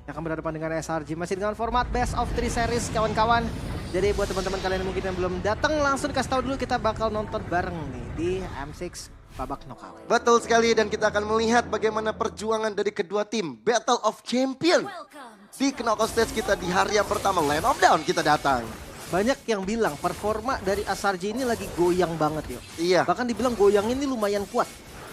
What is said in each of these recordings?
yang akan berhadapan dengan SRG. Masih dengan format best of 3 series kawan-kawan. Jadi buat teman-teman kalian yang mungkin yang belum datang, langsung kasih tahu dulu kita bakal nonton bareng nih di M6 babak knockout. Betul sekali, dan kita akan melihat bagaimana perjuangan dari kedua tim Battle of Champion di knockout stage kita di hari yang pertama Land of Dawn kita datang. Banyak yang bilang performa dari SRG ini lagi goyang banget yuk. Iya. Bahkan dibilang goyang ini lumayan kuat.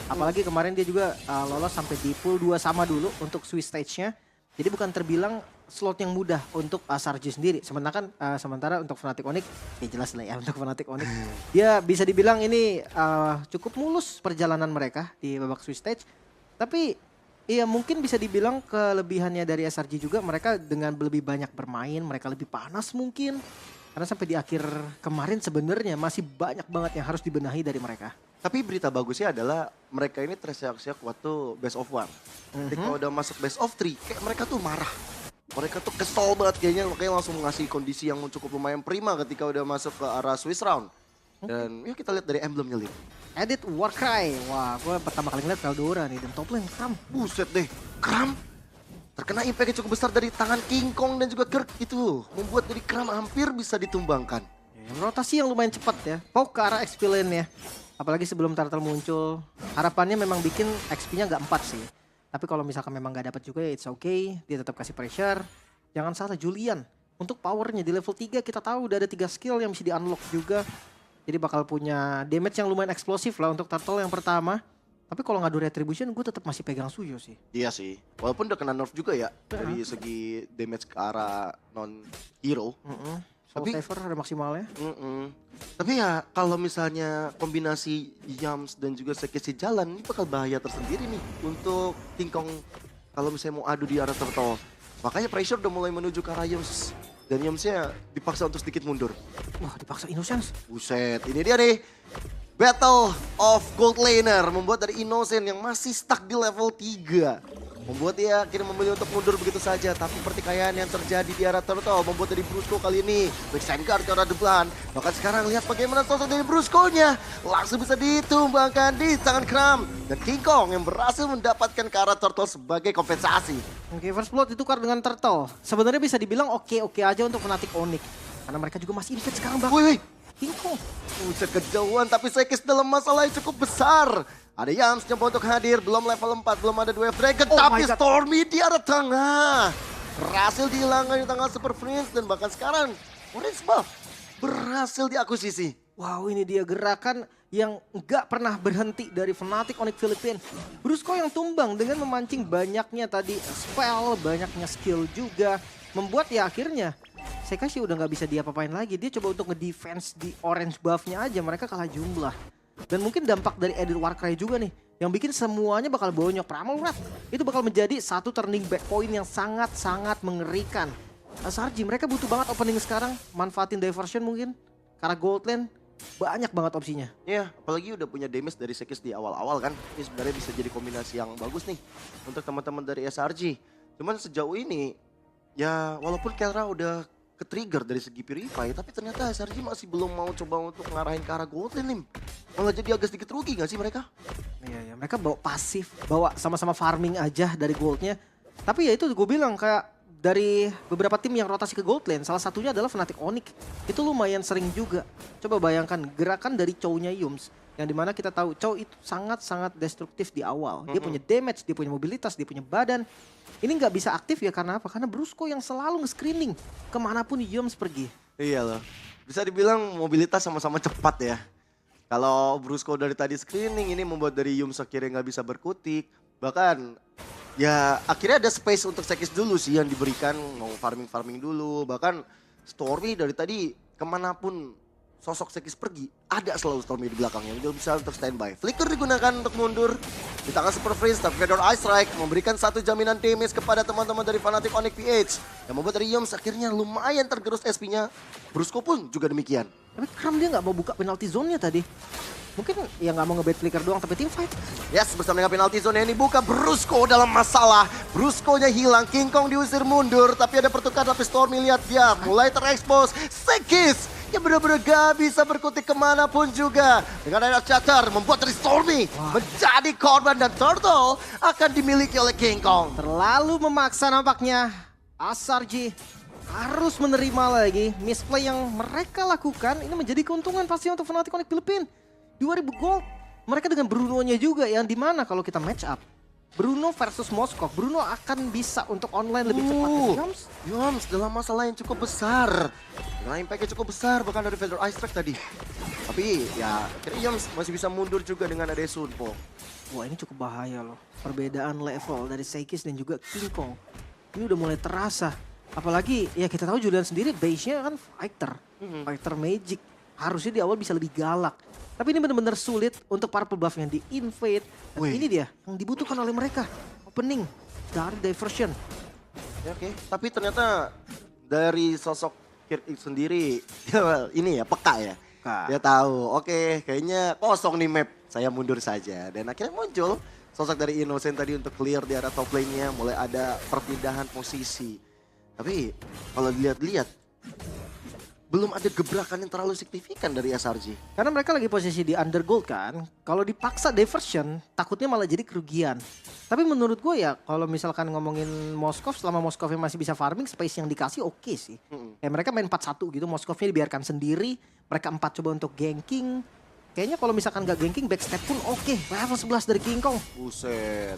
Apalagi kemarin dia juga lolos sampai di pool 2 sama dulu untuk Swiss stage-nya. Jadi bukan terbilang slot yang mudah untuk SRG sendiri. Sementara untuk Fnatic Onyx, ya jelas lah ya untuk Fnatic Onyx. Dia bisa dibilang ini cukup mulus perjalanan mereka di babak Swiss stage. Tapi iya mungkin bisa dibilang kelebihannya dari SRG juga mereka dengan lebih banyak bermain, mereka lebih panas mungkin. Karena sampai di akhir kemarin sebenarnya masih banyak banget yang harus dibenahi dari mereka. Tapi berita bagusnya adalah mereka ini terseok-seok waktu best of 1. Ketika udah masuk best of 3, kayak mereka tuh marah. Mereka tuh kesel banget kayaknya, makanya langsung ngasih kondisi yang cukup lumayan prima ketika udah masuk ke arah Swiss round. Dan yuk kita lihat dari emblemnya, Lim. Edit Warcry, wah gue pertama kali ngeliat Kaldora nih dan top lane Kram. Buset deh, Kram terkena impact cukup besar dari tangan King Kong dan juga Kirk itu. Membuat dari Kram hampir bisa ditumbangkan. Rotasi yang lumayan cepat ya, poke ke arah XP lane ya. Apalagi sebelum turtle muncul, harapannya memang bikin XP-nya nggak 4 sih. Tapi kalau misalkan memang nggak dapat juga ya it's okay, dia tetap kasih pressure. Jangan salah Julian, untuk powernya di level 3 kita tahu udah ada 3 skill yang bisa di-unlock juga. Jadi bakal punya damage yang lumayan eksplosif lah untuk turtle yang pertama. Tapi kalau ngadu retribution gue tetap masih pegang Suyo sih. Iya sih, walaupun udah kena nerf juga ya dari segi damage ke arah non-hero. Soul Tapi Saver ada maksimalnya. Tapi ya kalau misalnya kombinasi Yams dan juga Sekisi jalan, ini bakal bahaya tersendiri nih untuk King Kong kalau misalnya mau adu di arah turtle. Makanya pressure udah mulai menuju ke arah Yams. Dan Yamsnya dipaksa untuk sedikit mundur. Wah dipaksa Innocence. Buset, ini dia nih. Battle of Gold Laner membuat dari Innocent yang masih stuck di level 3. Membuat dia akhirnya memilih untuk mundur begitu saja. Tapi pertikaian yang terjadi di arah Turtle membuat dari Brusco kali ini backside guard ke arah depan. Bahkan sekarang lihat bagaimana sosok dari Brusco-nya langsung bisa ditumbangkan di tangan Kram. Dan King Kong yang berhasil mendapatkan ke arah Turtle sebagai kompensasi. Oke, first blood ditukar dengan Turtle. Sebenarnya bisa dibilang oke-oke aja untuk Fnatic Onyx. Karena mereka juga masih invade sekarang bahkan. Wih, King Kong. buset kejauhan tapi Sekis dalam masalah yang cukup besar. Ada Yams coba untuk hadir, belum level 4, belum ada Wave Dragon, Oh tapi my God. Stormy di arah tengah. Berhasil dihilangkan di tengah Super Prince dan bahkan sekarang Orange Buff berhasil diakuisisi. Wow, ini dia gerakan yang nggak pernah berhenti dari Fnatic Onyx Philippines. Brusco yang tumbang dengan memancing banyaknya tadi spell, banyaknya skill juga. Membuat ya akhirnya Sekashi udah nggak bisa diapa-apain lagi. Dia coba untuk nge-defense di orange buff-nya aja, mereka kalah jumlah. Dan mungkin dampak dari Edit Warcry juga nih, yang bikin semuanya bakal bonyok. Pramurat itu bakal menjadi satu turning back point yang sangat-sangat mengerikan. SRG mereka butuh banget opening sekarang, manfaatin diversion mungkin. Karena gold lane banyak banget opsinya. Ya, apalagi udah punya damage dari Sekis di awal-awal kan. Ini sebenarnya bisa jadi kombinasi yang bagus nih untuk teman-teman dari SRG. Cuman sejauh ini, ya walaupun Kelra udah ke-trigger dari segi Purify, tapi ternyata SRG masih belum mau coba untuk ngarahin ke arah gold lane, Lim. Malah jadi agak sedikit rugi gak sih mereka? Iya, ya, mereka bawa pasif, bawa sama-sama farming aja dari goldnya. Tapi ya itu gue bilang kayak dari beberapa tim yang rotasi ke gold lane, salah satunya adalah Fnatic Onyx. Itu lumayan sering juga. Coba bayangkan gerakan dari Chow-nya Yums, yang dimana kita tahu Chow itu sangat-sangat destruktif di awal. Dia punya damage, dia punya mobilitas, dia punya badan. Ini nggak bisa aktif ya karena apa? Karena Brusco yang selalu nge-screening kemanapun Yums pergi. Iya loh, bisa dibilang mobilitas sama-sama cepat ya. Kalau Brusco dari tadi screening, ini membuat dari Yums akhirnya nggak bisa berkutik. Bahkan ya akhirnya ada space untuk Sekis dulu sih yang diberikan, mau farming-farming dulu. Bahkan Stormy dari tadi kemanapun sosok Sekis pergi, ada selalu Stormy di belakangnya. Dia bisa untuk standby. Flicker digunakan untuk mundur di tangan Super Freeze, tapi Fedor Ice Strike memberikan satu jaminan damage kepada teman-teman dari Fnatic Onyx PH. Yang membuat dari Yums akhirnya lumayan tergerus SP-nya. Brusco pun juga demikian. Tapi Kram dia nggak mau buka penalty zone-nya tadi. Mungkin ya nggak mau nge-bait flicker doang, tapi team fight. Yes, bersama dengan penalti zone yang dibuka, Brusco dalam masalah. Brusco-nya hilang, King Kong diusir mundur, tapi ada pertukaran, tapi Stormy lihat dia mulai terekspos. Sekis yang benar-benar gak bisa berkutik kemanapun juga. Dengan ada Shatter membuat dari Stormy menjadi korban dan Turtle akan dimiliki oleh King Kong. Terlalu memaksa nampaknya. SRG harus menerima lagi misplay yang mereka lakukan. Ini menjadi keuntungan pasti untuk Fnatic Onyx Philippines. 2000 gold. Mereka dengan Bruno-nya juga yang dimana kalau kita match up. Bruno versus Moskov. Bruno akan bisa untuk online lebih cepat. Yoms dalam masalah yang cukup besar. Dengan impact-nya cukup besar bahkan dari Fedor Ice Strike tadi. Tapi ya akhirnya Yoms masih bisa mundur juga dengan ada Sunpo. Wah ini cukup bahaya loh. Perbedaan level dari Seikis dan juga King Kong. Ini udah mulai terasa. Apalagi ya kita tahu Julian sendiri base-nya kan fighter. Fighter magic. Harusnya di awal bisa lebih galak. Tapi ini benar-benar sulit untuk para pebuff-nya di invade. Dan ini dia yang dibutuhkan oleh mereka. Opening dari diversion. Ya, oke. Tapi ternyata dari sosok Kirk sendiri ini ya peka ya. Dia tahu, oke, kayaknya kosong nih map. Saya mundur saja. Dan akhirnya muncul sosok dari Innocent tadi untuk clear di area top lane-nya. Mulai ada perpindahan posisi. Tapi kalau dilihat-lihat belum ada gebrakan yang terlalu signifikan dari SRG. Karena mereka lagi posisi di undergold kan. Kalau dipaksa diversion, takutnya malah jadi kerugian. Tapi menurut gue ya, kalau misalkan ngomongin Moskov, selama Moskovnya masih bisa farming, space yang dikasih oke sih. Ya mereka main 4-1 gitu, Moskovnya dibiarkan sendiri. Mereka 4 coba untuk ganking. Kayaknya kalau misalkan gak ganking, backstep pun oke. Level 11 dari King Kong. Buset.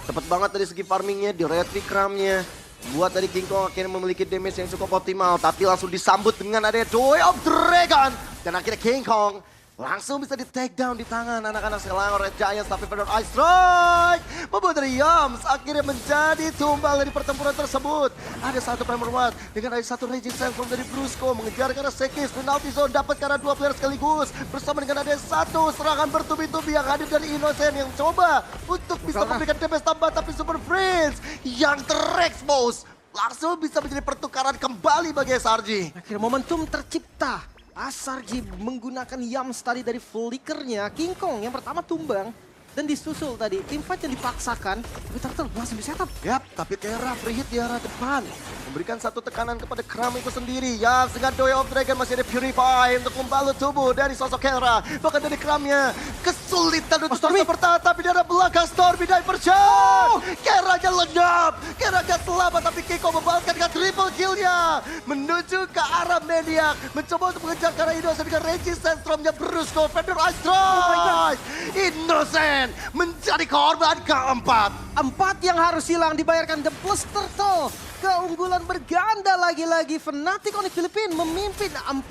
Cepet banget dari segi farmingnya, di retri cramnya. Buat dari King Kong akhirnya memiliki damage yang cukup optimal. Tapi langsung disambut dengan ada Joy of Dragon. Dan akhirnya King Kong langsung bisa di take down di tangan anak-anak Selangor Red Giants. Tapi Fedor Ice Strike membuat dari Yoms akhirnya menjadi tumbal dari pertempuran tersebut. Ada satu Primer Watt dengan ada satu Raging Sandstorm dari Brusco. Mengejar karena Sekis, penalti zone dapat karena 2 player sekaligus. Bersama dengan ada satu serangan bertubi-tubi yang hadir dari Innocent yang coba untuk bisa memberikan damage tambah. Tapi Super Prince yang terexpose langsung bisa menjadi pertukaran kembali bagi SRG. Akhirnya momentum tercipta. SRG menggunakan Yams tadi dari flickernya. King Kong yang pertama tumbang. Dan disusul tadi, teamfight yang dipaksakan. Tapi Turtle langsung di setup. Yap, tapi Kera free hit di arah depan. Memberikan satu tekanan kepada Kram itu sendiri. Ya, dengan Joy of Dragon masih ada Purify untuk membalut tubuh dari sosok Kera. Bahkan dari Kramnya, kesulitan untuk bisa bertahan. Tapi di arah belakang Stormy Diversion. Keranya lenyap. Keranya selamat, tapi Kiko membalaskan dengan triple kill-nya. Menuju ke arah Maniac. Mencoba untuk mengejar karena Innocent dengan Raging Sandstorm-nya Brusco. Fender Ice Strike. Innocent menjadi korban keempat. 4 yang harus hilang dibayarkan The Plus Turtle. Keunggulan berganda lagi-lagi. Fnatic Onyx Philippines memimpin 4.000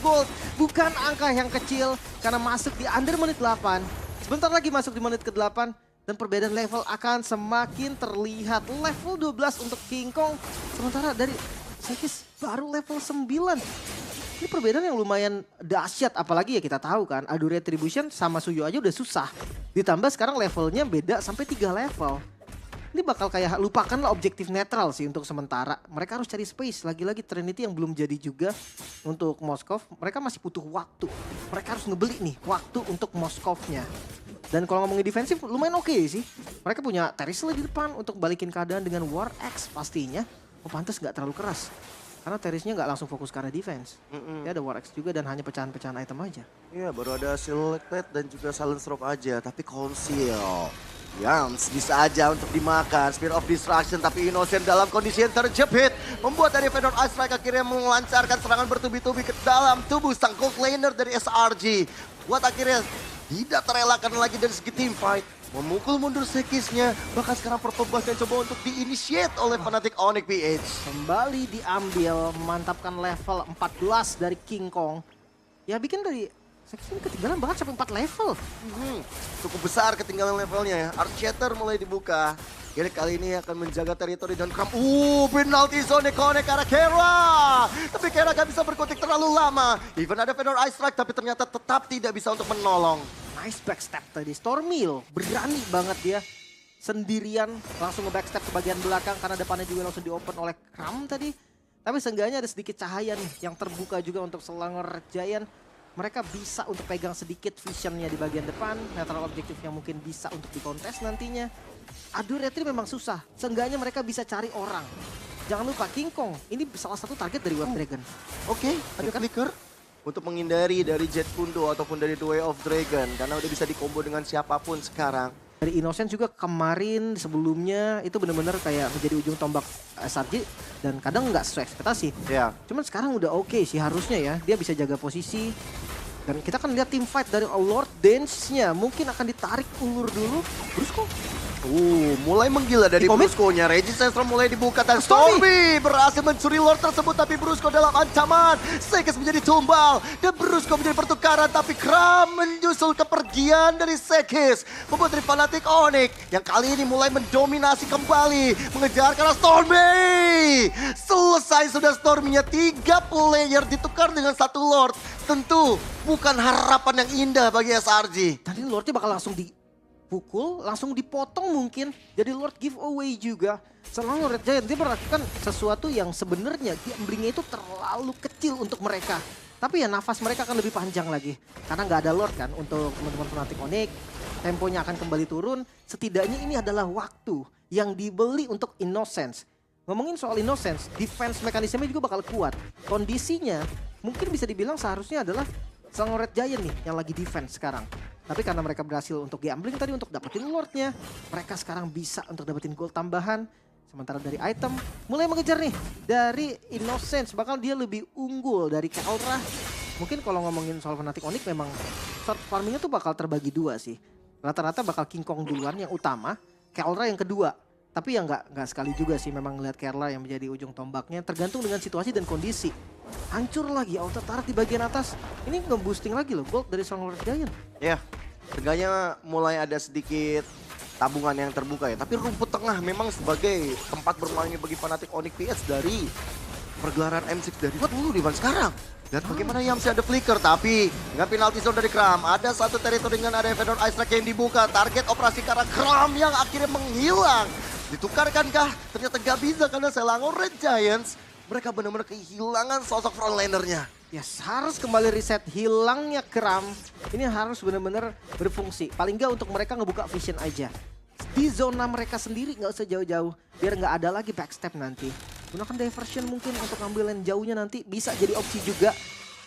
gold. Bukan angka yang kecil karena masuk di under menit 8. Sebentar lagi masuk di menit ke-8. Dan perbedaan level akan semakin terlihat. Level 12 untuk King Kong. Sementara dari Sekis baru level 9. Ini perbedaan yang lumayan dahsyat, apalagi ya kita tahu kan, Adu Retribution sama Suyo aja udah susah. Ditambah sekarang levelnya beda sampai 3 level. Ini bakal kayak lupakanlah objektif netral sih untuk sementara. Mereka harus cari space, lagi-lagi Trinity yang belum jadi juga untuk Moskov. Mereka masih butuh waktu. Mereka harus ngebeli nih waktu untuk Moskovnya. Dan kalau ngomongin defensif lumayan oke sih. Mereka punya Terisla di depan untuk balikin keadaan dengan War X pastinya. Oh pantas nggak terlalu keras. Karena Terisnya nggak langsung fokus ke arah defense. Dia ada War X juga dan hanya pecahan-pecahan item aja. Iya baru ada Selected dan juga Silence Rock aja. Tapi Conceal. Yams bisa aja untuk dimakan. Spear of Distraction tapi Innocent dalam kondisi yang terjepit. Membuat dari Fedor Ice Strike akhirnya melancarkan serangan bertubi-tubi ke dalam tubuh sang gold laner dari SRG. Buat akhirnya tidak terelakkan lagi dari segi team fight. Memukul mundur Sekisnya, bahkan sekarang pertobasan coba untuk di-initiate oleh Fnatic Onyx PH. Kembali diambil, memantapkan level 14 dari King Kong. Ya bikin dari Sekis ini ketinggalan banget sampai 4 level. Cukup besar ketinggalan levelnya ya. Archater mulai dibuka. Kira kali ini akan menjaga teritori dan Kram. Penalti zone connect ke arah Kera. Tapi Kera gak bisa berkutik terlalu lama. Even ada Fedor Ice Strike tapi ternyata tetap tidak bisa untuk menolong. Nice backstep tadi, Stormy loh, berani banget dia. Sendirian langsung nge-backstep ke bagian belakang karena depannya juga langsung di-open oleh Kram tadi. Tapi seenggaknya ada sedikit cahaya nih yang terbuka juga untuk Selangor Giant. Mereka bisa untuk pegang sedikit visionnya di bagian depan. Netral objektif yang mungkin bisa untuk dikontes nantinya. Adu retri memang susah, seenggaknya mereka bisa cari orang. Jangan lupa King Kong, ini salah satu target dari Web Dragon. Oke, ada flicker. untuk menghindari dari Jet Kundo ataupun dari The Way of Dragon. Karena udah bisa dikombo dengan siapapun sekarang. Dari Innocent juga kemarin sebelumnya itu benar-benar kayak menjadi ujung tombak SRG dan kadang nggak sesuai ekspektasi. Ya, Cuman sekarang udah oke sih harusnya ya, dia bisa jaga posisi. Dan kita kan lihat tim fight dari Lord Dance-nya mungkin akan ditarik ulur dulu. Brusco mulai menggila dari Dikomit. Brusco-nya. Regis Sensor mulai dibuka dan Stormy. Stormy berhasil mencuri Lord tersebut. Tapi Brusco dalam ancaman. Sekis menjadi tumbal. Dan Brusco menjadi pertukaran. Tapi Kram menyusul kepergian dari Sekis. Membuat dari Fnatic Onyx yang kali ini mulai mendominasi kembali. Mengejar karena Stormy. Selesai sudah Stormy-nya. 3 player ditukar dengan 1 Lord. Tentu bukan harapan yang indah bagi SRG. tadi Lordnya bakal langsung dipukul, langsung dipotong mungkin. Jadi Lord giveaway juga. Selalu Red Giant dia melakukan sesuatu yang sebenarnya gamblingnya itu terlalu kecil untuk mereka. Tapi ya nafas mereka akan lebih panjang lagi. Karena nggak ada Lord kan untuk teman-teman Fnatic Onyx. Temponya akan kembali turun. Setidaknya ini adalah waktu yang dibeli untuk Innocence. Ngomongin soal Innocence, defense mekanismenya juga bakal kuat. Kondisinya mungkin bisa dibilang seharusnya adalah sang Red Giant nih yang lagi defense sekarang. Tapi karena mereka berhasil untuk gambling tadi untuk dapetin Lordnya, mereka sekarang bisa untuk dapetin gold tambahan. Sementara dari item mulai mengejar nih dari Innocence, bakal dia lebih unggul dari Keldra. Mungkin kalau ngomongin soal Fnatic Onyx memang short farmingnya tuh bakal terbagi dua sih. Rata-rata bakal King Kong duluan yang utama, Keldra yang kedua. Tapi ya nggak sekali juga sih memang ngeliat Keldra yang menjadi ujung tombaknya. Tergantung dengan situasi dan kondisi. Hancur lagi auto turret di bagian atas. Ini nge-boosting lagi loh gold dari Red Giant. Ya, seenggaknya mulai ada sedikit tabungan yang terbuka ya. Tapi rumput tengah memang sebagai tempat bermainnya bagi Fnatic Onyx PS dari pergelaran M6 dari dulu Divan sekarang. Lihat bagaimana Yamsi ada flicker, tapi dengan penalti zone dari Kram. Ada satu teritori dengan ada Vendor Ice Strike yang dibuka. Target operasi karena Kram yang akhirnya menghilang. Ditukarkankah? Ternyata gak bisa karena Selangor Red Giants. Mereka benar-benar kehilangan sosok frontlanernya. Yes, harus kembali reset. Hilangnya Kram. Ini harus benar-benar berfungsi. Paling nggak untuk mereka ngebuka vision aja. Di zona mereka sendiri nggak usah jauh-jauh. Biar nggak ada lagi backstep nanti. Gunakan diversion mungkin untuk ngambil lane jauhnya nanti. Bisa jadi opsi juga.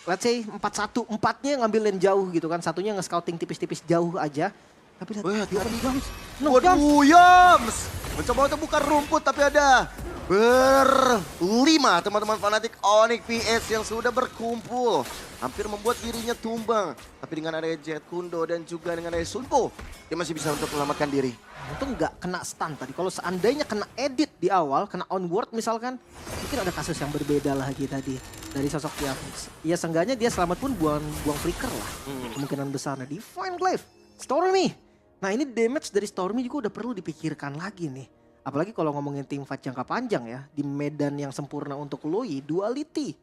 Let's say 4-1. 4-nya ngambil lane jauh gitu kan. Satunya nge-scouting tipis-tipis jauh aja. Tapi lihat, Yams. No, Yams. Yams mencoba untuk buka rumput tapi ada berlima teman-teman Fnatic Onyx PS yang sudah berkumpul. Hampir membuat dirinya tumbang. Tapi dengan ada Jet Kundo dan juga dengan ada Sunpo, dia masih bisa untuk menyelamatkan diri. Untung nggak kena stun tadi. Kalau seandainya kena edit di awal, kena onward misalkan, mungkin ada kasus yang berbeda lagi tadi dari sosok Yams. Ya seenggaknya dia selamat pun buang flicker lah. Kemungkinan besarnya. Divine Glaive, Stormy. Nah ini damage dari Stormy juga udah perlu dipikirkan lagi nih. Apalagi kalau ngomongin tim fight jangka panjang ya. Di medan yang sempurna untuk Loi, Duality.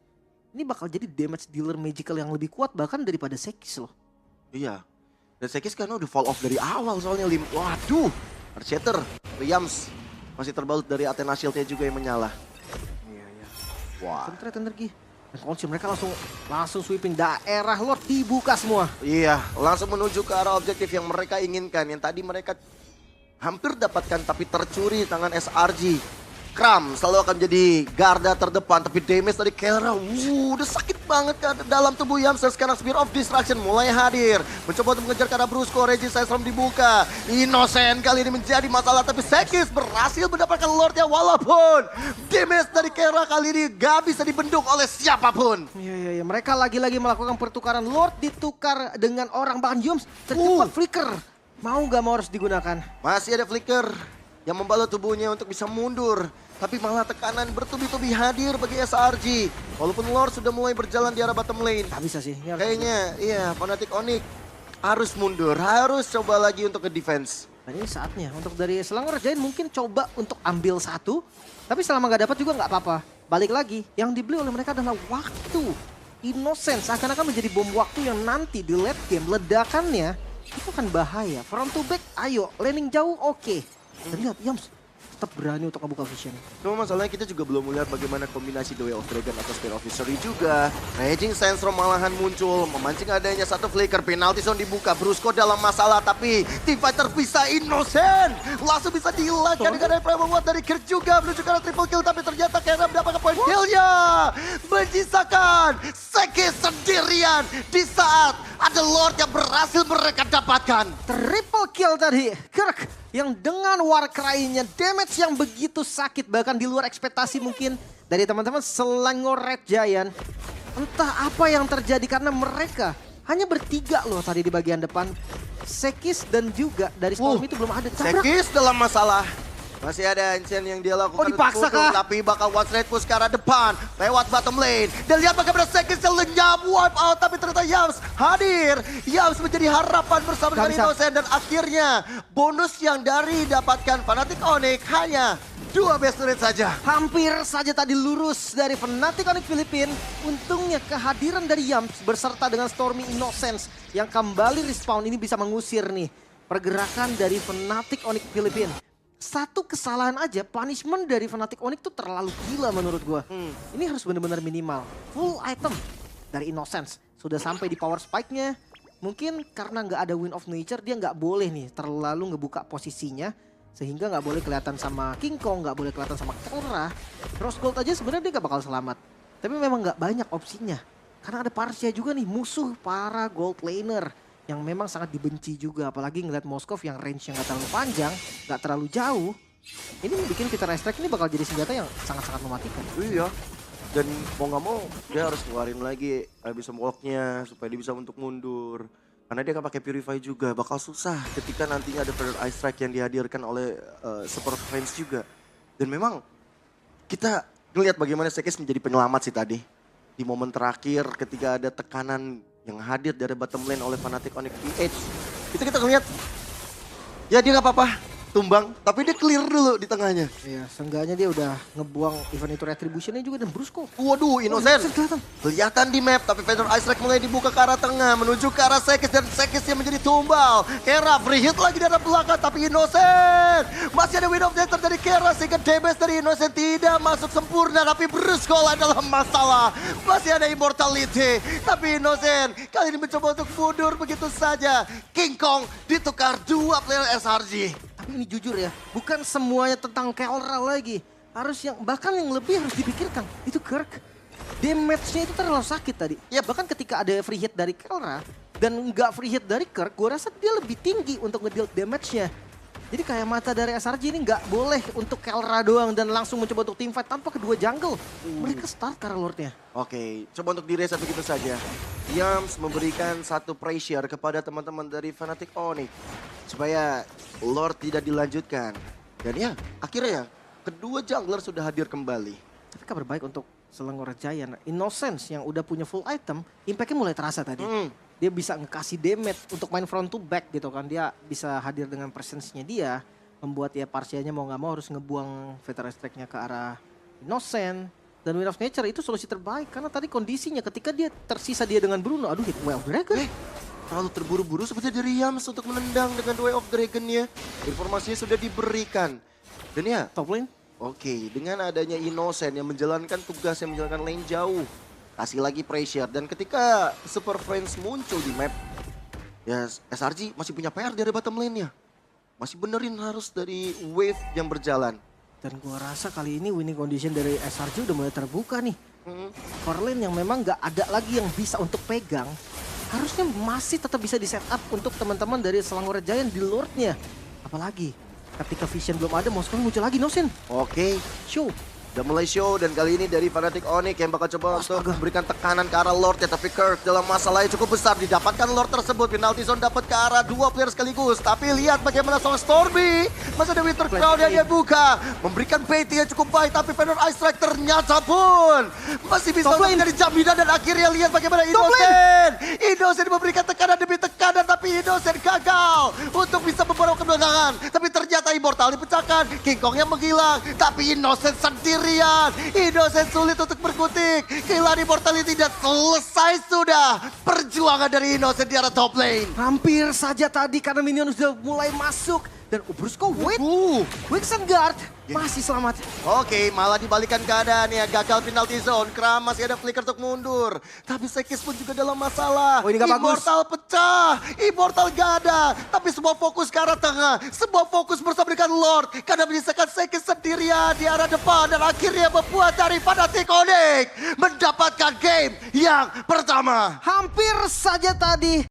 Ini bakal jadi damage dealer magical yang lebih kuat bahkan daripada Sekis loh. Iya. Dan Sekis karena udah fall off dari awal soalnya. Waduh. Earthshatter. Yams masih terbalut dari Athena Shield-nya juga yang menyala. Iya. Wah. Concentrate energi. Dan konsum mereka langsung sweeping daerah Lord dibuka semua. Iya, langsung menuju ke arah objektif yang mereka inginkan. Yang tadi mereka hampir dapatkan tapi tercuri di tangan SRG. Kram selalu akan menjadi garda terdepan. Tapi damage dari Keldra, udah sakit banget ke dalam tubuh Yams. Dan sekarang Spear of Distraction mulai hadir. Mencoba untuk mengejar ke arah Brusco, Regis Sensor dibuka. Innocent kali ini menjadi masalah. Tapi Sekis berhasil mendapatkan Lordnya. Walaupun damage dari Keldra kali ini gak bisa dibendung oleh siapapun. Iya. Mereka lagi-lagi melakukan pertukaran. Lord ditukar dengan orang. Bahkan Yums tercepat flicker. Mau gak mau harus digunakan. Masih ada flicker yang membalut tubuhnya untuk bisa mundur. Tapi malah tekanan bertubi-tubi hadir bagi SRG. Walaupun Lord sudah mulai berjalan di arah bottom lane. Gak bisa sih. Kayaknya iya Fnatic Onyx harus mundur. Harus coba lagi untuk ke defense. Dan ini saatnya untuk dari Selangor Giant mungkin coba untuk ambil satu. Tapi selama gak dapat juga gak apa-apa. Balik lagi, yang dibeli oleh mereka adalah waktu. Innocence akan menjadi bom waktu yang nanti di late game ledakannya itu kan bahaya. Front to back, ayo. Laning jauh, oke. Dan lihat, Yams tetap berani untuk membuka vision. Cuma masalahnya kita juga belum melihat bagaimana kombinasi The Way of Dragon atau Spear of History juga. Raging Sandstorm malahan muncul, memancing adanya satu flicker, penalty zone dibuka, Brusco dalam masalah, tapi tim fighter bisa Innocent. Langsung bisa dihilangkan dengan Prime membuat dari Kirk juga menuju ke arah triple kill, tapi ternyata Keldra mendapatkan poin killnya. Menyisakan Sekis sendiri. sendirian di saat ada Lord yang berhasil mereka dapatkan. Triple kill tadi. Kirk yang dengan war cry-nya damage yang begitu sakit. Bahkan di luar ekspektasi mungkin dari teman-teman Selangor Red Giant. Entah apa yang terjadi karena mereka hanya bertiga loh tadi di bagian depan. Sekis dan juga dari Storm itu belum ada. Sekis dalam masalah. Masih ada Ancient yang dia lakukan. Oh, dipaksa untuk kah? tapi bakal one straight push ke arah depan. Lewat bottom lane. Dan lihat bagaimana Sekis yang lenyap wipe out. Tapi ternyata Yams hadir. Yams menjadi harapan bersama dengan Innocent. Dan akhirnya bonus yang dari dapatkan Fnatic Onyx hanya 2 best turret saja. Hampir saja tadi lurus dari Fnatic Onyx Filipin. Untungnya kehadiran dari Yams berserta dengan Stormy Innocence yang kembali respawn ini bisa mengusir nih pergerakan dari Fnatic Onyx Filipin. Satu kesalahan aja, punishment dari Fnatic Onyx tuh terlalu gila menurut gua. Ini harus benar-benar minimal. Full item dari Innocence. Sudah sampai di power spike-nya. Mungkin karena nggak ada Wind of Nature, dia nggak boleh nih terlalu ngebuka posisinya. Sehingga nggak boleh kelihatan sama King Kong, nggak boleh kelihatan sama Kelra. Rose Gold aja sebenarnya dia nggak bakal selamat. Tapi memang nggak banyak opsinya. Karena ada Parsia juga nih, musuh para gold laner. Yang memang sangat dibenci juga. Apalagi ngeliat Moskov yang range-nya nggak terlalu panjang, nggak terlalu jauh. Ini bikin Peter Strike ini bakal jadi senjata yang sangat-sangat mematikan. Iya. Dan mau nggak mau dia harus keluarin lagi Abyssal Walk-nya supaya dia bisa untuk mundur. Karena dia akan pakai Purify juga, bakal susah ketika nantinya ada Feather Ice Strike yang dihadirkan oleh Super Friends juga. Dan memang kita ngelihat bagaimana Sekis menjadi penyelamat sih tadi. Di momen terakhir ketika ada tekanan yang hadir dari bottom lane oleh Fnatic Onyx PH. Itu kita ngeliat, ya dia gak apa-apa, tumbang, tapi dia clear dulu di tengahnya. Iya, seenggaknya dia udah ngebuang event itu retribution-nya juga dan Brusco. Waduh, Innocent. Kelihatan. Kelihatan di map, tapi Feather Ice Strike mulai dibuka ke arah tengah, menuju ke arah Sekis, dan Sekis yang menjadi tumbal. Kera free hit lagi dari belakang, tapi Innocent. Masih ada Wind of Nature dari Kera, sehingga damage dari Innocent tidak masuk sempurna, tapi Brusco dalam masalah. Masih ada Immortality, tapi Innocent kali ini mencoba untuk mundur begitu saja. King Kong ditukar 2 player SRG. Tapi ini jujur ya, bukan semuanya tentang Kelra lagi. Harus yang, bahkan yang lebih harus dipikirkan, itu Kirk. Damage-nya itu terlalu sakit tadi. Ya bahkan ketika ada free hit dari Kelra dan nggak free hit dari Kirk, gue rasa dia lebih tinggi untuk nge-deal damage-nya. Jadi kayak mata dari SRG ini nggak boleh untuk Kelra doang dan langsung mencoba untuk teamfight tanpa kedua jungle. Mereka start karena Lord-nya. Oke, coba untuk di reset begitu saja. Yams memberikan satu pressure kepada teman-teman dari Fnatic Onyx. Supaya Lord tidak dilanjutkan. Dan ya, akhirnya kedua jungler sudah hadir kembali. Tapi kabar baik untuk Selangor Giant. Innocence yang udah punya full item, impact-nya mulai terasa tadi. Dia bisa ngekasih damage untuk main front to back gitu kan. Dia bisa hadir dengan presence-nya dia. Membuat ya Parsianya mau nggak mau harus ngebuang Veteran Strike-nya ke arah Innocent. Dan Wind of Nature itu solusi terbaik. Karena tadi kondisinya ketika dia tersisa dia dengan Bruno. Aduh, hit Way of Dragon. Terlalu terburu-buru sepertinya dari Yams untuk menendang dengan Way of Dragon-nya. Informasinya sudah diberikan. Dan ya, Top lane. oke, dengan adanya Innocent yang menjalankan tugas yang menjalankan lane jauh. Kasih lagi pressure. Dan ketika Super Friends muncul di map, ya SRG masih punya PR dari bottom lane-nya. Masih benerin harus dari wave yang berjalan. Dan gua rasa kali ini winning condition dari SRG udah mulai terbuka nih. Core lane yang memang nggak ada lagi yang bisa untuk pegang. Harusnya masih tetap bisa di setup untuk teman-teman dari Selangor Giant di Lord-nya. Apalagi ketika Vision belum ada, Moskov muncul lagi Nosen. Oke, Show. udah mulai show dan kali ini dari Fnatic Onyx yang bakal coba untuk memberikan tekanan ke arah Lord ya. Tapi Kirk dalam masalah yang cukup besar didapatkan Lord tersebut. Penalty zone dapat ke arah 2 player sekaligus. Tapi lihat bagaimana seorang Stormy. Masih ada Winter Crown yang dia buka. Memberikan bait yang cukup baik. Tapi Feather Ice Strike ternyata pun masih bisa dari jaminan. Dan akhirnya lihat bagaimana Innocent memberikan tekanan demi tekanan. Tapi Innocent gagal untuk bisa membawa kemenangan. Tapi ternyata Immortal dipecahkan. King Kong yang menghilang. Tapi Innocent sendiri. Innocent sulit untuk berkutik. Kehilangan Immortality dan selesai sudah perjuangan dari Innocent di arah top lane. Hampir saja tadi karena minion sudah mulai masuk. Dan Brusco wait. Wixen guard masih selamat. Oke, malah dibalikan keadaan ya. Gagal penalty zone. Kram masih ada flicker untuk mundur. Tapi Sekis pun juga dalam masalah. Oh, ini gak bagus. Immortal pecah. Immortal gak ada. Tapi semua fokus ke arah tengah. Semua fokus bersama dengan Lord. Karena menyisakan Sekis sendirian di arah depan. Dan akhirnya membuat dari Fnatic Onyx mendapatkan game yang pertama. Hampir saja tadi